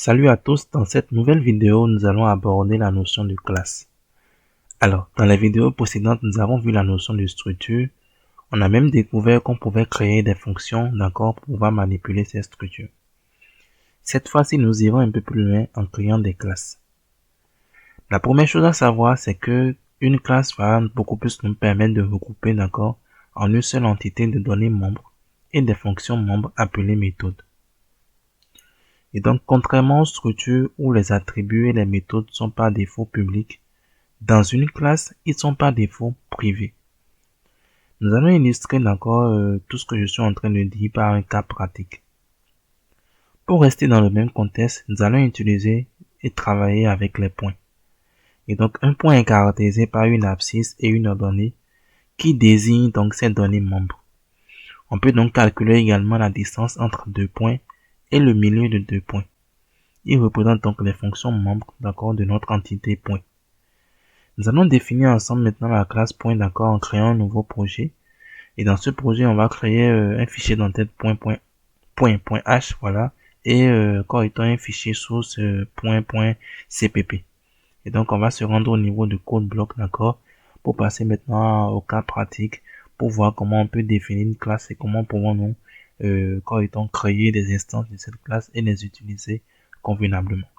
Salut à tous, dans cette nouvelle vidéo, nous allons aborder la notion de classe. Alors, dans les vidéos précédentes, nous avons vu la notion de structure. On a même découvert qu'on pouvait créer des fonctions, d'accord, pour pouvoir manipuler ces structures. Cette fois-ci, nous irons un peu plus loin en créant des classes. La première chose à savoir, c'est que une classe va beaucoup plus nous permettre de regrouper, d'accord, en une seule entité de données membres et des fonctions membres appelées méthodes. Et donc, contrairement aux structures où les attributs et les méthodes sont par défaut publics, dans une classe, ils sont par défaut privés. Nous allons illustrer d'accord tout ce que je suis en train de dire par un cas pratique. Pour rester dans le même contexte, nous allons utiliser et travailler avec les points. Et donc, un point est caractérisé par une abscisse et une donnée qui désigne donc ces données membres. On peut donc calculer également la distance entre deux points et le milieu de deux points. Il représente donc les fonctions membres d'accord de notre entité point. Nous allons définir ensemble maintenant la classe point d'accord en créant un nouveau projet. Et dans ce projet, on va créer un fichier d'entête .h, voilà, et corps étant un fichier source .cpp. Et donc on va se rendre au niveau de code bloc, d'accord, pour passer maintenant au cas pratique, pour voir comment on peut définir une classe et comment pouvons-nous corps étant créer des instances de cette classe et les utiliser convenablement.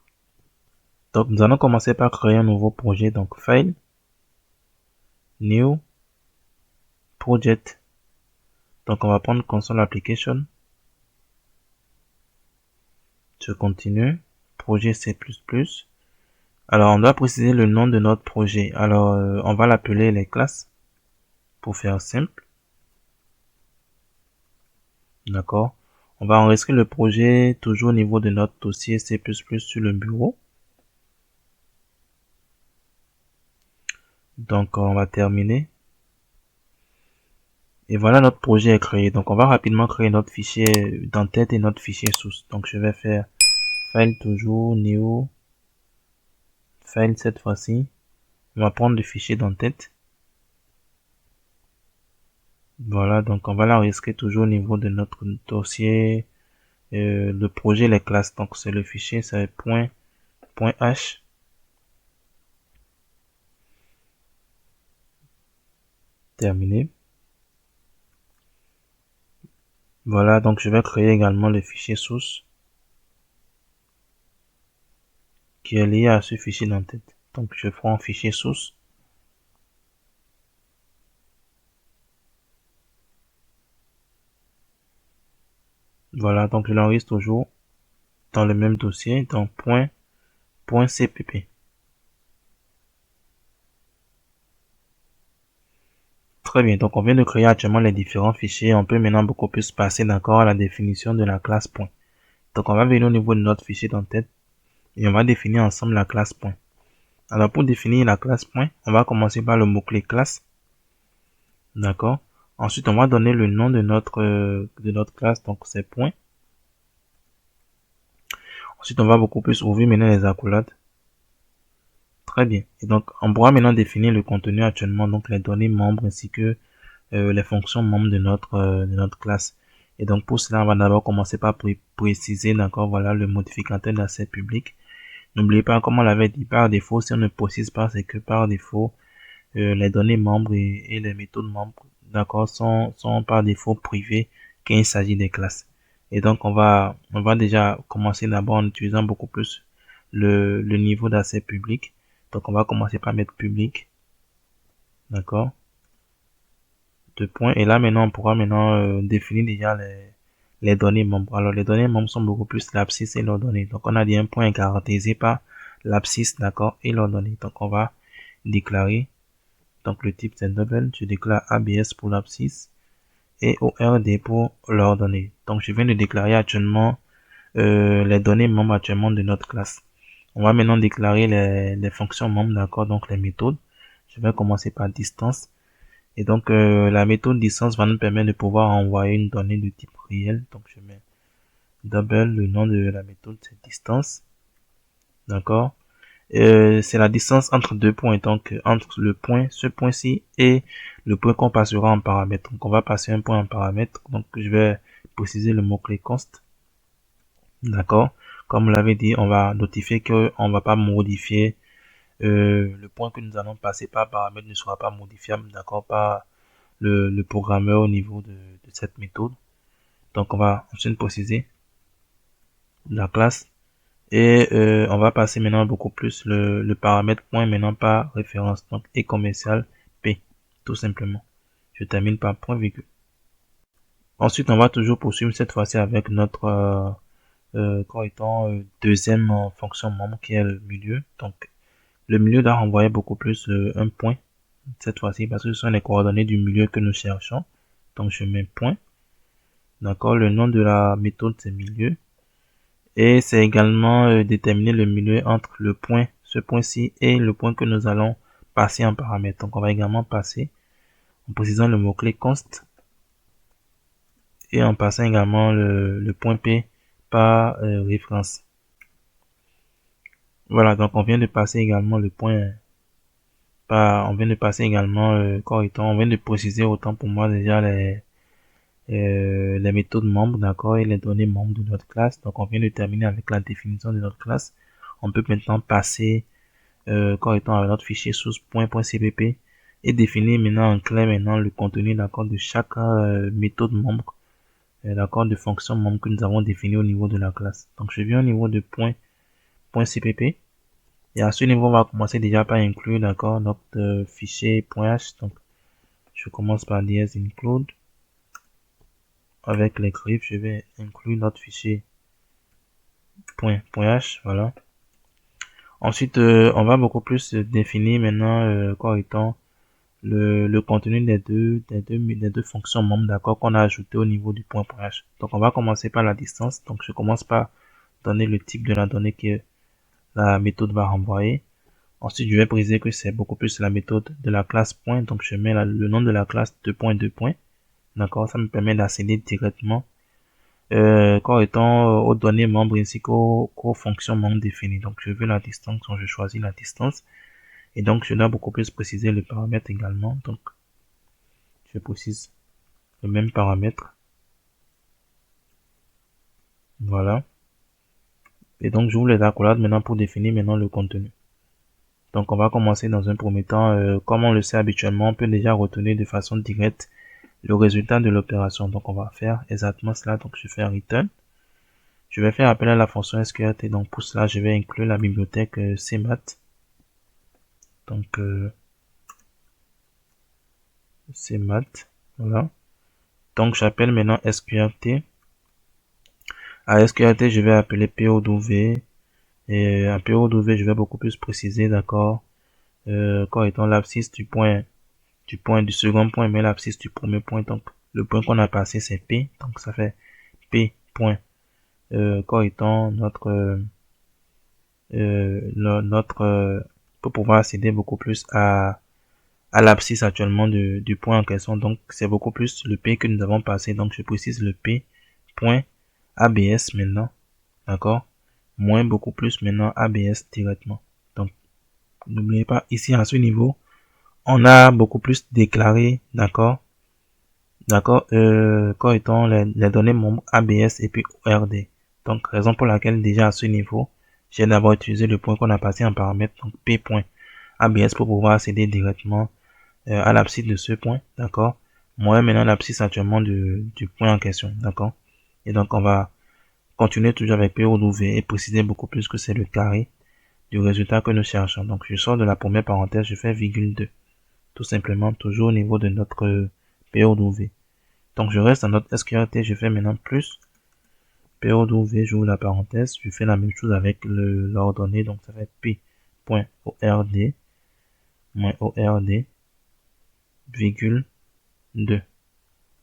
Donc nous allons commencer par créer un nouveau projet, donc File, New, Project. Donc on va prendre Console Application. Je continue. Projet C++. Alors on doit préciser le nom de notre projet. Alors on va l'appeler les classes pour faire simple. D'accord. On va enregistrer le projet toujours au niveau de notre dossier C++ sur le bureau. Donc on va terminer. Et voilà, notre projet est créé. Donc on va rapidement créer notre fichier d'entête et notre fichier source. Donc je vais faire File toujours, New, File cette fois-ci. On va prendre le fichier d'entête. Voilà, donc on va l'enregistrer toujours au niveau de notre dossier, le projet, les classes. Donc c'est le fichier, c'est .h. Terminé. Voilà, donc je vais créer également le fichier source qui est lié à ce fichier d'entête. Donc je prends un fichier source. Voilà, donc je l'enregistre toujours dans le même dossier, dans .cpp. Très bien, donc on vient de créer actuellement les différents fichiers. On peut maintenant beaucoup plus passer d'accord à la définition de la classe point. Donc on va venir au niveau de notre fichier d'entête et on va définir ensemble la classe point. Alors pour définir la classe point, on va commencer par le mot-clé classe. D'accord. Ensuite, on va donner le nom de notre classe, donc c'est point. Ensuite, on va beaucoup plus ouvrir maintenant les accolades. Très bien. Et donc, on pourra maintenant définir le contenu actuellement, donc les données membres ainsi que les fonctions membres de notre classe. Et donc, pour cela, on va d'abord commencer par préciser, d'accord, voilà, le modificateur d'accès public. N'oubliez pas, comme on l'avait dit, par défaut, si on ne précise pas, c'est que par défaut, les données membres et les méthodes membres, d'accord, sont par défaut privées quand il s'agit des classes. Et donc, on va déjà commencer d'abord en utilisant beaucoup plus le niveau d'accès public. Donc, on va commencer par mettre public. D'accord. Deux points. Et là, maintenant, on pourra maintenant définir déjà les données membres. Alors, les données membres sont beaucoup plus l'abscisse et leurs données. Donc, on a dit un point caractérisé par l'abscisse, d'accord, et leurs données. Donc, on va déclarer. Donc, le type, c'est double. Je déclare ABS pour l'abscisse et ORD pour leurs données. Donc, je viens de déclarer actuellement les données membres actuellement de notre classe. On va maintenant déclarer les fonctions membres, d'accord, donc les méthodes. Je vais commencer par distance. Et donc, la méthode distance va nous permettre de pouvoir envoyer une donnée de type réel. Donc, je mets double, le nom de la méthode, c'est distance. D'accord. C'est la distance entre deux points, donc entre le point, ce point-ci, et le point qu'on passera en paramètre. Donc, on va passer un point en paramètre. Donc, je vais préciser le mot-clé const. D'accord. Comme vous l'avez dit, on va notifier qu'on ne va pas modifier le point que nous allons passer par paramètre ne sera pas modifiable, d'accord, par le programmeur au niveau de cette méthode. Donc on va ensuite préciser la classe et on va passer maintenant beaucoup plus le paramètre point maintenant par référence, donc et commercial P, tout simplement. Je termine par point virgule. Ensuite on va toujours poursuivre cette fois-ci avec notre deuxième fonction membre qui est le milieu. Donc le milieu doit renvoyer beaucoup plus un point cette fois-ci parce que ce sont les coordonnées du milieu que nous cherchons. Donc je mets point. D'accord, le nom de la méthode c'est milieu. Et c'est également déterminer le milieu entre le point, ce point-ci, et le point que nous allons passer en paramètre. Donc on va également passer en précisant le mot-clé const et en passant également le point P par référence. Voilà, donc on vient de passer également le point on vient de passer également on vient de préciser autant pour moi déjà les méthodes membres, d'accord, et les données membres de notre classe. Donc on vient de terminer avec la définition de notre classe. On peut maintenant passer avec notre fichier source.cpp et définir maintenant en clair maintenant le contenu d'accord de chaque méthode membre, d'accord, de fonction membre que nous avons défini au niveau de la classe. Donc je viens au niveau de .cpp. Et à ce niveau, on va commencer déjà par inclure, d'accord, notre fichier .h. Donc, je commence par dièse include. Avec les griffes, je vais inclure notre fichier .h, voilà. Ensuite, on va beaucoup plus définir maintenant, le contenu des deux fonctions membres, d'accord, qu'on a ajouté au niveau du .h. Donc, on va commencer par la distance. Donc, je commence par donner le type de la donnée que la méthode va renvoyer. Ensuite, je vais préciser que c'est beaucoup plus la méthode de la classe point. Donc, je mets le nom de la classe 2.2. D'accord, ça me permet d'accéder directement aux données membres ainsi qu'aux fonctions membres définies. Donc, je veux la distance, donc je choisis la distance. Et donc, je dois beaucoup plus préciser le paramètre également. Donc, je précise le même paramètre. Voilà. Et donc, j'ouvre les accolades maintenant pour définir maintenant le contenu. Donc, on va commencer dans un premier temps. Comme on le sait habituellement, on peut déjà retenir de façon directe le résultat de l'opération. Donc, on va faire exactement cela. Donc, je fais un return. Je vais faire appel à la fonction sqrt. Donc, pour cela, je vais inclure la bibliothèque cmat. Donc, cmat. Voilà. Donc, j'appelle maintenant sqrt. À sqrt, je vais appeler POW. Et à POW, je vais beaucoup plus préciser, d'accord, étant l'abscisse du second point, mais l'abscisse du premier point. Donc, le point qu'on a passé, c'est P. Donc, ça fait P point. Étant pour pouvoir accéder beaucoup plus à l'abscisse actuellement du point en question. Donc, c'est beaucoup plus le P que nous avons passé. Donc, je précise le P point ABS maintenant. D'accord? Moins beaucoup plus maintenant ABS directement. Donc, n'oubliez pas, ici, à ce niveau, on a beaucoup plus déclaré, d'accord? D'accord? Étant les données membres ABS et puis ORD. Donc, raison pour laquelle, déjà à ce niveau, j'ai d'abord utilisé le point qu'on a passé en paramètre, donc P point ABS pour pouvoir accéder directement à l'abscisse de ce point, d'accord? Moi, maintenant, l'abscisse actuellement du point en question, d'accord? Et donc, on va continuer toujours avec POW et préciser beaucoup plus que c'est le carré du résultat que nous cherchons. Donc, je sors de la première parenthèse, je fais virgule 2. Tout simplement, toujours au niveau de notre POW. Donc, je reste dans notre sqrt, je fais maintenant plus POW, j'ouvre la parenthèse, je fais la même chose avec l'ordonnée, donc ça fait P.ord, -ord, virgule 2. Et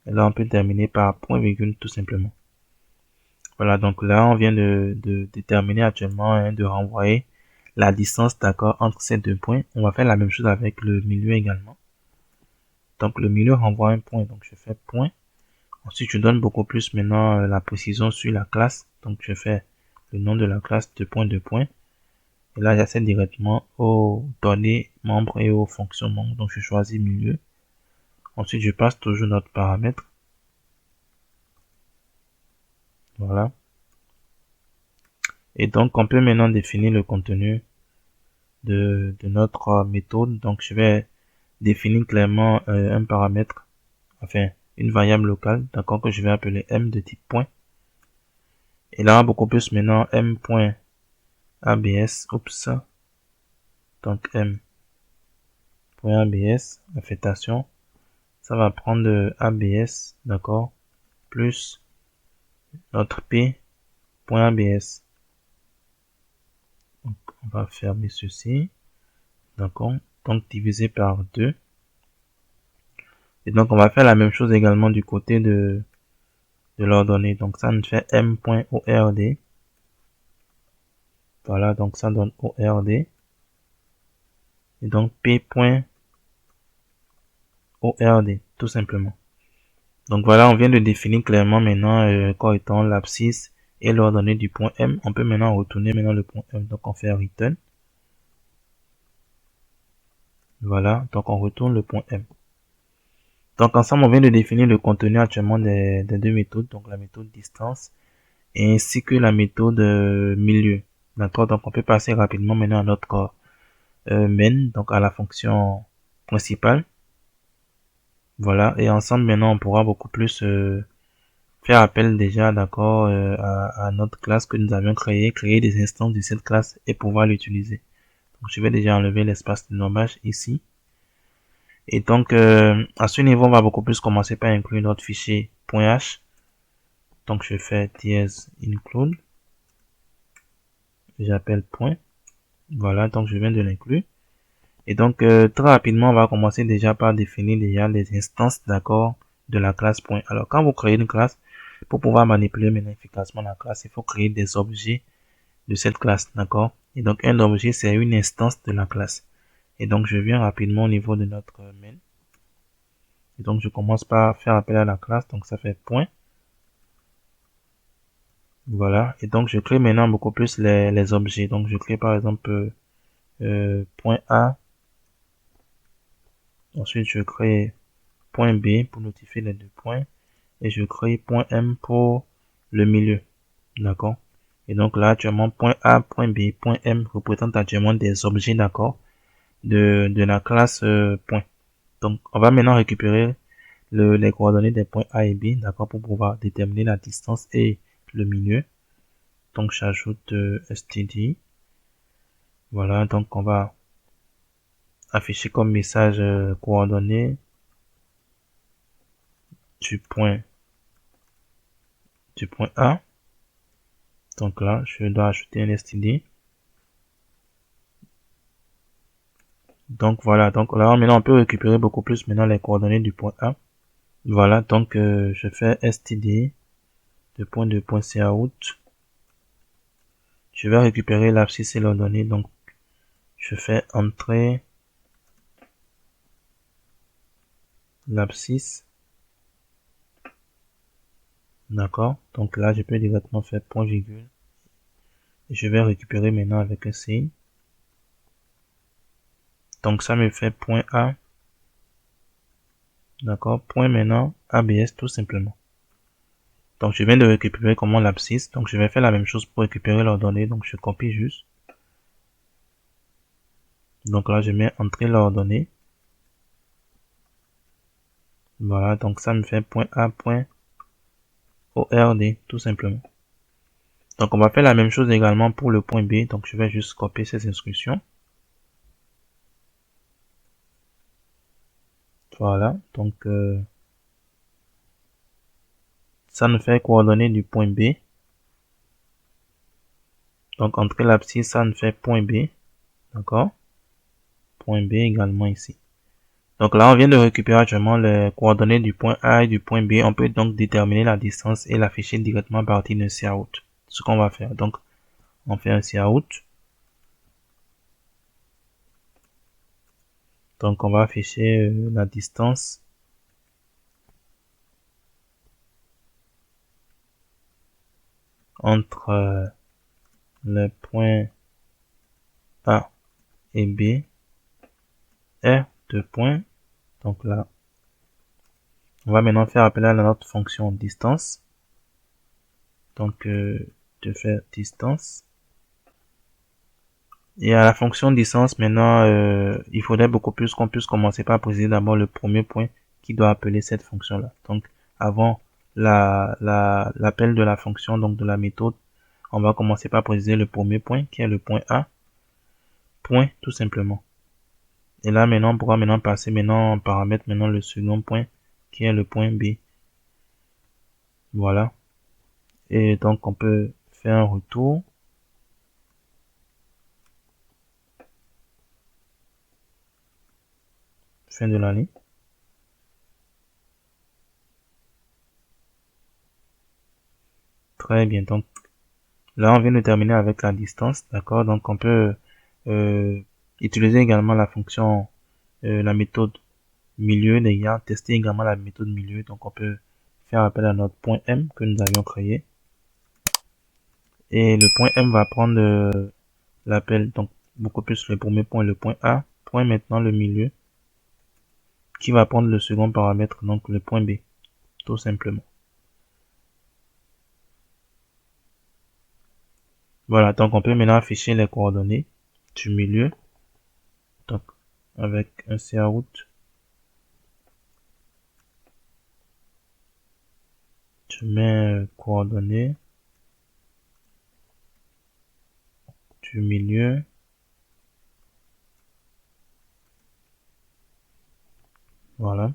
là, on peut terminer par point virgule tout simplement. Voilà, donc là, on vient de déterminer actuellement, de renvoyer la distance d'accord entre ces deux points. On va faire la même chose avec le milieu également. Donc, le milieu renvoie un point, donc je fais point. Ensuite, je donne beaucoup plus maintenant la précision sur la classe. Donc, je fais le nom de la classe de point. Et là, j'accède directement aux données membres et aux fonctions membres. Donc, je choisis milieu. Ensuite, je passe toujours notre paramètre. Voilà. Et donc, on peut maintenant définir le contenu de notre méthode. Donc, je vais définir clairement un paramètre, enfin, une variable locale, d'accord, que je vais appeler m de type point. Et là, beaucoup plus maintenant, m.abs, oups, donc m.abs, affectation, ça va prendre abs, d'accord, plus notre p.abs. Donc, on va fermer ceci, d'accord, donc divisé par 2. Et donc, on va faire la même chose également du côté de l'ordonnée. Donc, ça nous fait m.ord. Voilà, donc ça donne ord. Et donc, p.ord, tout simplement. Donc, voilà, on vient de définir clairement maintenant quoi étant l'abscisse et l'ordonnée du point M. On peut maintenant retourner maintenant le point M. Donc, on fait return. Voilà, donc on retourne le point M. Donc, ensemble, on vient de définir le contenu actuellement des deux méthodes. Donc, la méthode distance ainsi que la méthode milieu. D'accord, donc on peut passer rapidement maintenant à notre main, donc à la fonction principale. Voilà, et ensemble maintenant on pourra beaucoup plus faire appel déjà, d'accord, à notre classe que nous avions créer des instances de cette classe et pouvoir l'utiliser. Donc je vais déjà enlever l'espace de nommage ici. Et donc à ce niveau on va beaucoup plus commencer par inclure notre fichier .h. Donc je fais dièse include, j'appelle point. Voilà, donc je viens de l'inclure. Et donc, très rapidement, on va commencer déjà par définir déjà les instances, d'accord, de la classe point. Alors, quand vous créez une classe, pour pouvoir manipuler maintenant efficacement la classe, il faut créer des objets de cette classe, d'accord. Et donc, un objet, c'est une instance de la classe. Et donc, je viens rapidement au niveau de notre main. Et donc, je commence par faire appel à la classe. Donc, ça fait point. Voilà. Et donc, je crée maintenant beaucoup plus les objets. Donc, je crée par exemple point A. Ensuite, je crée point B pour notifier les deux points. Et je crée point M pour le milieu. D'accord. Et donc là, actuellement, point A, point B, point M représentent actuellement des objets, d'accord, de la classe point. Donc, on va maintenant récupérer les coordonnées des points A et B, d'accord, pour pouvoir déterminer la distance et le milieu. Donc, j'ajoute std. Voilà, donc on va afficher comme message coordonnées du point A. Donc là, je dois ajouter un std. Donc voilà, donc là maintenant on peut récupérer beaucoup plus maintenant les coordonnées du point A. Voilà, donc je fais std de point cout. Je vais récupérer l'abscisse et l'ordonnée, donc je fais entrer l'abscisse. D'accord, donc là je peux directement faire point virgule. Je vais récupérer maintenant avec un signe. Donc ça me fait point A. D'accord, point maintenant ABS tout simplement. Donc je viens de récupérer comment l'abscisse. Donc je vais faire la même chose pour récupérer l'ordonnée. Donc je copie juste. Donc là je mets entrée l'ordonnée. Voilà, donc ça me fait point A, point ORD tout simplement. Donc on va faire la même chose également pour le point B. Donc je vais juste copier ces instructions. Voilà, donc ça nous fait coordonnées du point B. Donc entre l'abscisse, ça nous fait point B. D'accord. Point B également ici. Donc là, on vient de récupérer actuellement les coordonnées du point A et du point B. On peut donc déterminer la distance et l'afficher directement à partir d'un cout. Ce qu'on va faire. Donc, on fait un cout. Donc, on va afficher la distance entre les points A et B. R de points. Donc là, on va maintenant faire appel à notre fonction distance. Donc, de faire distance. Et à la fonction distance, maintenant, il faudrait beaucoup plus qu'on puisse commencer par préciser d'abord le premier point qui doit appeler cette fonction-là. Donc, avant l'appel de la fonction, donc de la méthode, on va commencer par préciser le premier point qui est le point A, point tout simplement. Et là, maintenant, on pourra maintenant passer maintenant en paramètre maintenant le second point qui est le point B. Voilà. Et donc, on peut faire un retour. Fin de l'année. Très bien. Donc, là, on vient de terminer avec la distance. D'accord. Donc, on peut utiliser également la fonction, la méthode milieu d'ailleurs, tester également la méthode milieu. Donc, on peut faire appel à notre point M que nous avions créé. Et le point M va prendre l'appel, donc beaucoup plus le premier point, le point A, point maintenant le milieu, qui va prendre le second paramètre, donc le point B, tout simplement. Voilà, donc on peut maintenant afficher les coordonnées du milieu, donc avec un cout, je mets coordonnées du milieu, voilà.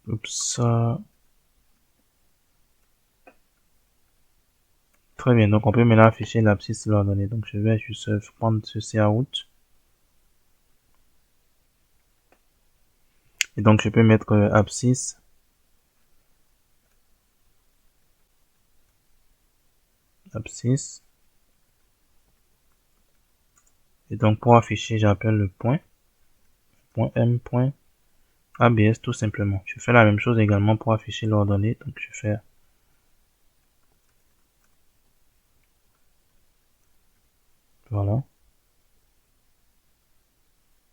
Oups. Très bien, donc on peut maintenant afficher l'abscisse de l'ordonnée. Donc je vais juste prendre ce cout. Et donc je peux mettre abscisse. Abscisse. Et donc pour afficher, j'appelle le point M, point ABS tout simplement. Je fais la même chose également pour afficher l'ordonnée. Donc je fais voilà.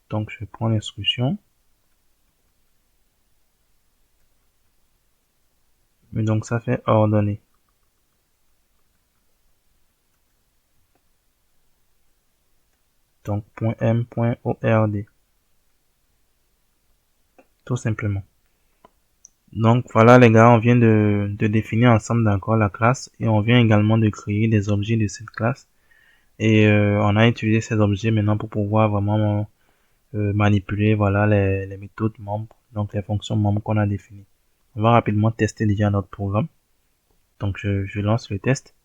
Donc je prends l'instruction. Et donc ça fait ordonnée. Donc .m.ord. Tout simplement. Donc voilà les gars, on vient de définir ensemble d'accord la classe et on vient également de créer des objets de cette classe. Et on a utilisé ces objets maintenant pour pouvoir vraiment manipuler voilà les méthodes membres, donc les fonctions membres qu'on a définies. On va rapidement tester déjà notre programme. Donc je lance le test.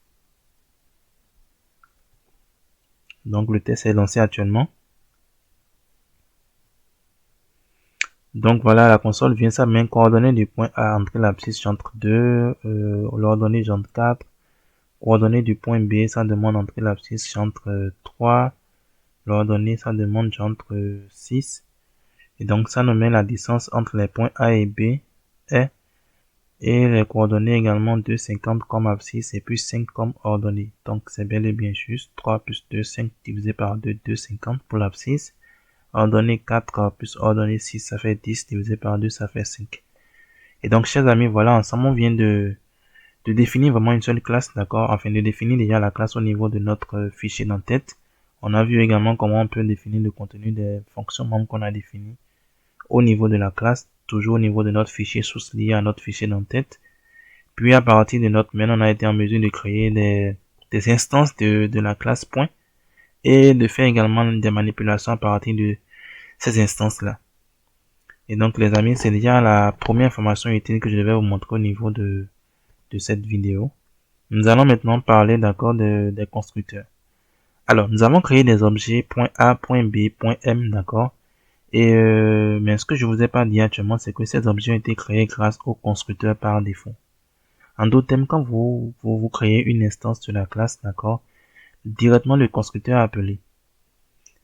Donc le test est lancé actuellement. Donc voilà, la console vient ça main coordonnée du point A, entrer l'abscisse j'entre 2, l'ordonnée j'entre 4, coordonnée du point B, ça demande entrer l'abscisse j'entre 3, l'ordonnée ça demande j'entre 6. Et donc ça nous met la distance entre les points A et B est, et les coordonnées également 2,50 comme abscisse et puis 5 comme ordonnée. Donc c'est bel et bien juste. 3 plus 2, 5 divisé par 2, 2,50 pour l'abscisse. Ordonnée 4 plus ordonnée 6, ça fait 10 divisé par 2, ça fait 5. Et donc, chers amis, voilà, ensemble, on vient de définir vraiment une seule classe, d'accord? Enfin, de définir déjà la classe au niveau de notre fichier d'entête. On a vu également comment on peut définir le contenu des fonctions membres qu'on a définies au niveau de la classe, toujours au niveau de notre fichier source lié à notre fichier d'entête. Puis, à partir de notre main, on a été en mesure de créer des instances de la classe point et de faire également des manipulations à partir de ces instances-là. Et donc, les amis, c'est déjà la première information utile que je vais vous montrer au niveau de cette vidéo. Nous allons maintenant parler d'accord des constructeurs. Alors, nous avons créé des objets .A, .B, .M, d'accord. Et mais ce que je vous ai pas dit actuellement, c'est que ces objets ont été créés grâce au constructeur par défaut. En d'autres termes, quand vous créez une instance de la classe, d'accord, directement le constructeur est appelé.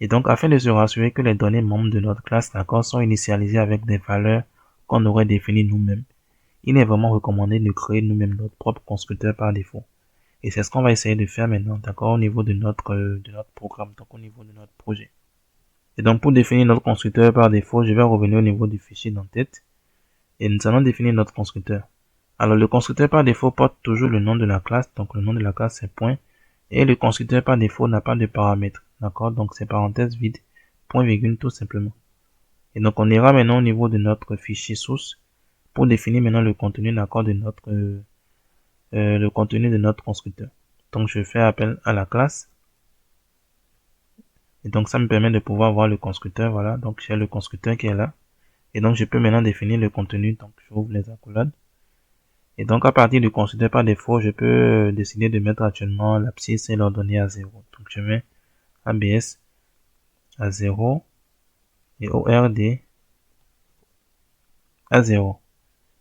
Et donc, afin de se rassurer que les données membres de notre classe, d'accord, sont initialisées avec des valeurs qu'on aurait définies nous-mêmes, il est vraiment recommandé de créer nous-mêmes notre propre constructeur par défaut. Et c'est ce qu'on va essayer de faire maintenant, d'accord, au niveau de notre programme, donc au niveau de notre projet. Et donc, pour définir notre constructeur par défaut, je vais revenir au niveau du fichier d'entête et nous allons définir notre constructeur. Alors, le constructeur par défaut porte toujours le nom de la classe. Donc, le nom de la classe, c'est point. Et le constructeur par défaut n'a pas de paramètres. D'accord? Donc, c'est parenthèse vide, point virgule, tout simplement. Et donc, on ira maintenant au niveau de notre fichier source pour définir maintenant le contenu, d'accord, de notre, le contenu de notre constructeur. Donc, je fais appel à la classe. Et donc, ça me permet de pouvoir voir le constructeur. Voilà. Donc, j'ai le constructeur qui est là. Et donc, je peux maintenant définir le contenu. Donc, j'ouvre les accolades. Et donc, à partir du constructeur par défaut, je peux décider de mettre actuellement l'abscisse et l'ordonnée à 0. Donc, je mets ABS à 0 et ORD à 0.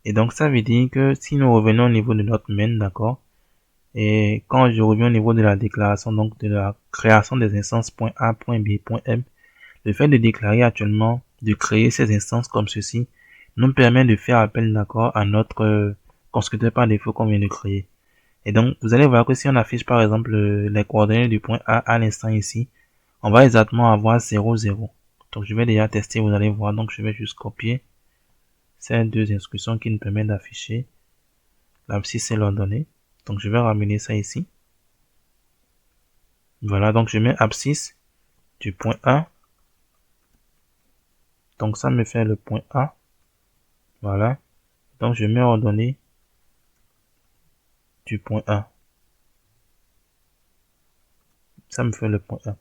Et donc, ça veut dire que si nous revenons au niveau de notre main, d'accord, et quand je reviens au niveau de la déclaration, donc de la création des instances .a, .b, .m, le fait de déclarer actuellement, de créer ces instances comme ceci, nous permet de faire appel, d'accord, à notre constructeur par défaut qu'on vient de créer. Et donc, vous allez voir que si on affiche par exemple les coordonnées du point A à l'instant ici, on va exactement avoir 0, 0. Donc, je vais déjà tester, vous allez voir. Donc, je vais juste copier ces deux instructions qui nous permettent d'afficher l'abscisse et l'ordonnée. Donc, je vais ramener ça ici. Voilà, donc je mets abscisse du point A. Donc, ça me fait le point A. Voilà. Donc, je mets ordonnée du point A. Ça me fait le point A.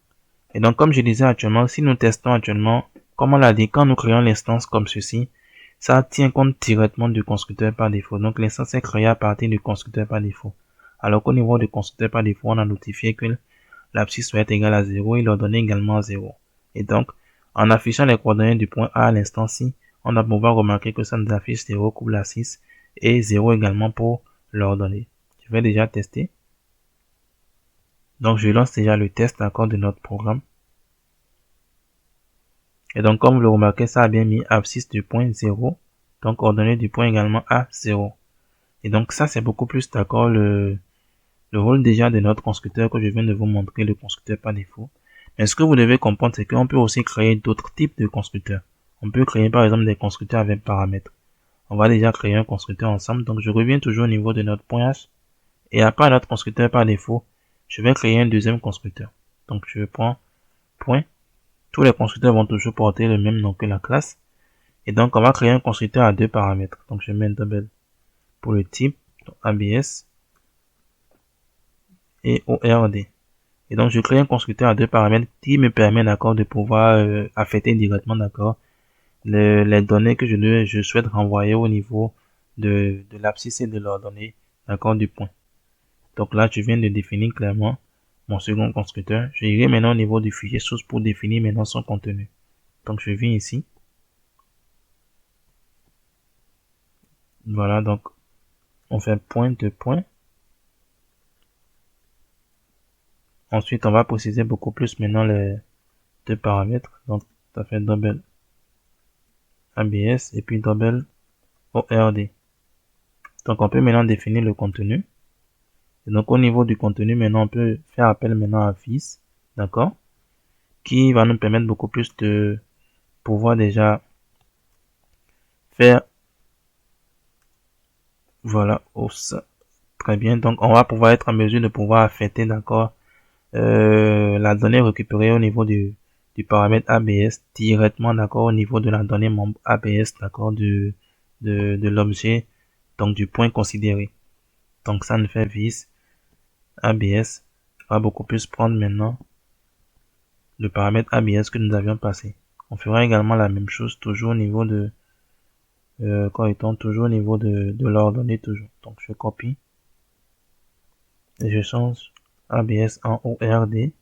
Et donc, comme je disais actuellement, si nous testons actuellement, comme on l'a dit, quand nous créons l'instance comme ceci, ça tient compte directement du constructeur par défaut. Donc, l'instance est créée à partir du constructeur par défaut. Alors qu'au niveau du constructeur par défaut, on a notifié que l'abscisse doit être égale à 0 et l'ordonnée également à 0. Et donc, en affichant les coordonnées du point A à l'instant-ci, on va pouvoir remarquer que ça nous affiche 0 couple la 6 et 0 également pour l'ordonnée. Je vais déjà tester. Donc, je lance déjà le test d'accord de notre programme. Et donc, comme vous le remarquez, ça a bien mis abscisse du point 0. Donc, ordonnée du point également à 0. Et donc, ça, c'est beaucoup plus d'accord le rôle déjà de notre constructeur que je viens de vous montrer, le constructeur par défaut. Mais ce que vous devez comprendre, c'est qu'on peut aussi créer d'autres types de constructeurs. On peut créer par exemple des constructeurs avec paramètres. On va déjà créer un constructeur ensemble. Donc, je reviens toujours au niveau de notre point H. Et après notre constructeur par défaut, je vais créer un deuxième constructeur. Donc, je prends point. Tous les constructeurs vont toujours porter le même nom que la classe. Et donc, on va créer un constructeur à deux paramètres. Donc, je mets un double pour le type, donc ABS et ORD. Et donc, je crée un constructeur à deux paramètres qui me permet, d'accord, de pouvoir affecter directement, d'accord, les données que je souhaite renvoyer au niveau de l'abscisse et de l'ordonnée, d'accord, du point. Donc là, je viens de définir clairement mon second constructeur. Je irai maintenant au niveau du fichier source pour définir maintenant son contenu. Donc, je viens ici. Voilà, donc, on fait point de point. Ensuite, on va préciser beaucoup plus maintenant les deux paramètres. Donc, ça fait double ABS et puis double ORD. Donc, on peut maintenant définir le contenu. Et donc, au niveau du contenu, maintenant, on peut faire appel maintenant à fils, d'accord, qui va nous permettre beaucoup plus de pouvoir déjà faire, voilà, très bien. Donc, on va pouvoir être en mesure de pouvoir affecter, d'accord, la donnée récupérée au niveau du paramètre ABS directement, d'accord, au niveau de la donnée membre ABS, d'accord, de l'objet, donc du point considéré. Donc, ça nous fait vis ABS va beaucoup plus prendre maintenant le paramètre ABS que nous avions passé. On fera également la même chose toujours au niveau de toujours au niveau de l'ordonnée toujours. Donc je copie et je change ABS en ORD et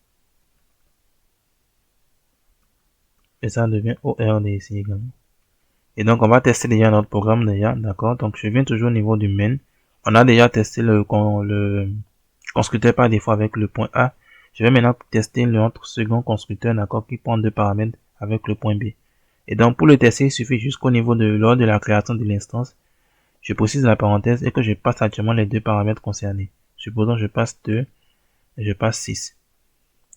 ça devient ORD ici également. Et donc on va tester déjà notre programme déjà, d'accord. Donc je viens toujours au niveau du main. On a déjà testé le constructeur par défaut avec le point A. Je vais maintenant tester notre second constructeur, d'accord, qui prend deux paramètres avec le point B. Et donc, pour le tester, il suffit jusqu'au niveau de lors de la création de l'instance. Je précise la parenthèse et que je passe actuellement les deux paramètres concernés. Supposons que je passe 2 et je passe 6.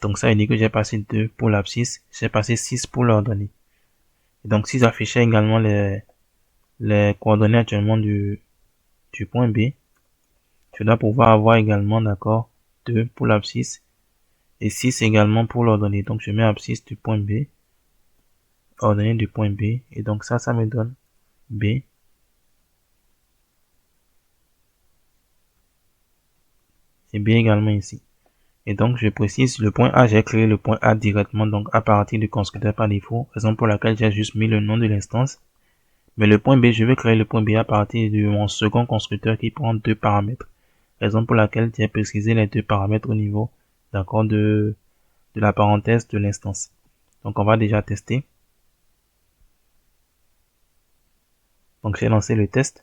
Donc, ça indique que j'ai passé 2 pour l'abscisse, j'ai passé 6 pour l'ordonnée. Et donc, si j'affichais également les coordonnées actuellement du du point B. Je dois pouvoir avoir également, d'accord, 2 pour l'abscisse et 6 également pour l'ordonnée. Donc, je mets abscisse du point B, ordonnée du point B. Et donc, ça me donne B. Et B également ici. Et donc, je précise, le point A, j'ai créé le point A directement, donc à partir du constructeur par défaut, raison pour laquelle j'ai juste mis le nom de l'instance. Mais le point B, je vais créer le point B à partir de mon second constructeur qui prend 2 paramètres. Raison pour laquelle j'ai précisé les 2 paramètres au niveau, d'accord, de la parenthèse de l'instance. Donc, on va déjà tester. Donc, j'ai lancé le test.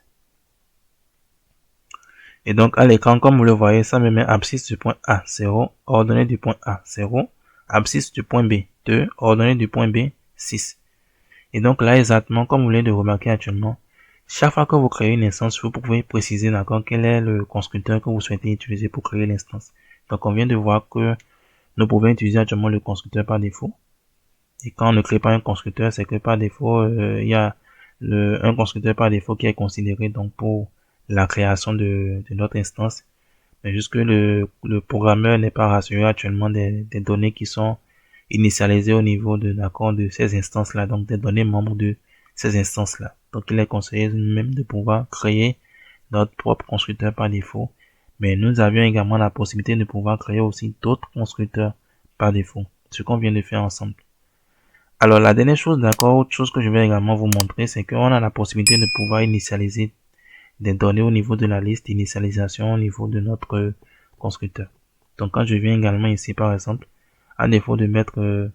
Et donc, à l'écran, comme vous le voyez, ça me met abscisse du point A, 0, ordonnée du point A, 0, abscisse du point B, 2, ordonnée du point B, 6. Et donc là, exactement, comme vous venez de remarquer actuellement, chaque fois que vous créez une instance, vous pouvez préciser, d'accord, quel est le constructeur que vous souhaitez utiliser pour créer l'instance. Donc, on vient de voir que nous pouvons utiliser actuellement le constructeur par défaut. Et quand on ne crée pas un constructeur, c'est que par défaut, il y a un constructeur par défaut qui est considéré donc pour la création de notre instance. Mais juste que le programmeur n'est pas rassuré actuellement des données qui sont initialisées au niveau de ces instances-là, donc des données membres de ces instances-là. Donc il est conseillé même de pouvoir créer notre propre constructeur par défaut. Mais nous avions également la possibilité de pouvoir créer aussi d'autres constructeurs par défaut, ce qu'on vient de faire ensemble. Alors la dernière chose, d'accord, autre chose que je vais également vous montrer, c'est qu'on a la possibilité de pouvoir initialiser des données au niveau de la liste d'initialisation au niveau de notre constructeur. Donc quand je viens également ici par exemple, à défaut de mettre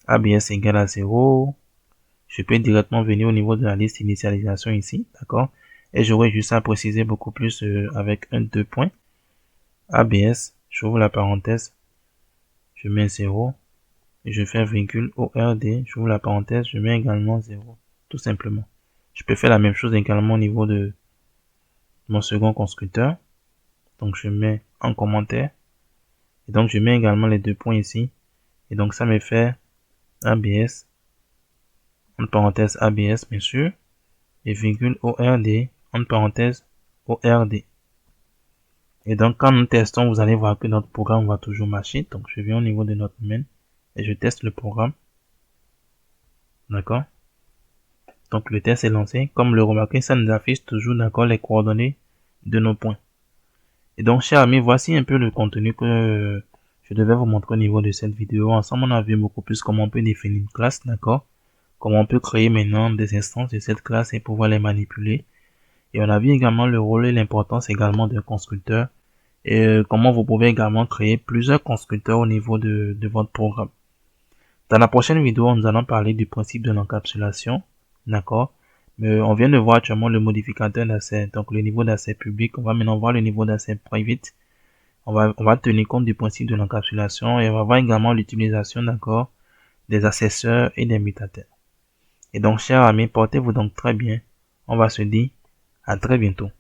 ABS égale à 0, je peux directement venir au niveau de la liste d'initialisation ici, d'accord, et j'aurai juste à préciser beaucoup plus avec un 2 points. ABS, j'ouvre la parenthèse, je mets 0, et je fais virgule ORD, j'ouvre la parenthèse, je mets également 0, tout simplement. Je peux faire la même chose également au niveau de mon second constructeur. Donc je mets en commentaire. Et donc je mets également les 2 points ici. Et donc ça me fait ABS, entre parenthèses ABS bien sûr, et virgule ORD, entre parenthèses ORD. Et donc quand nous testons, vous allez voir que notre programme va toujours marcher. Donc je viens au niveau de notre main et je teste le programme. D'accord? Donc le test est lancé. Comme le remarquez, ça nous affiche toujours, d'accord, les coordonnées de nos points. Et donc, chers amis, voici un peu le contenu que je devais vous montrer au niveau de cette vidéo. Ensemble, on a vu beaucoup plus comment on peut définir une classe, d'accord? Comment on peut créer maintenant des instances de cette classe et pouvoir les manipuler. Et on a vu également le rôle et l'importance également d'un constructeur. Et comment vous pouvez également créer plusieurs constructeurs au niveau de votre programme. Dans la prochaine vidéo, nous allons parler du principe de l'encapsulation, d'accord? Mais on vient de voir actuellement le modificateur d'accès, donc le niveau d'accès public. On va maintenant voir le niveau d'accès private. On va tenir compte du principe de l'encapsulation et on va voir également l'utilisation, d'accord, des assesseurs et des mutateurs. Et donc, chers amis, portez-vous donc très bien. On va se dire à très bientôt.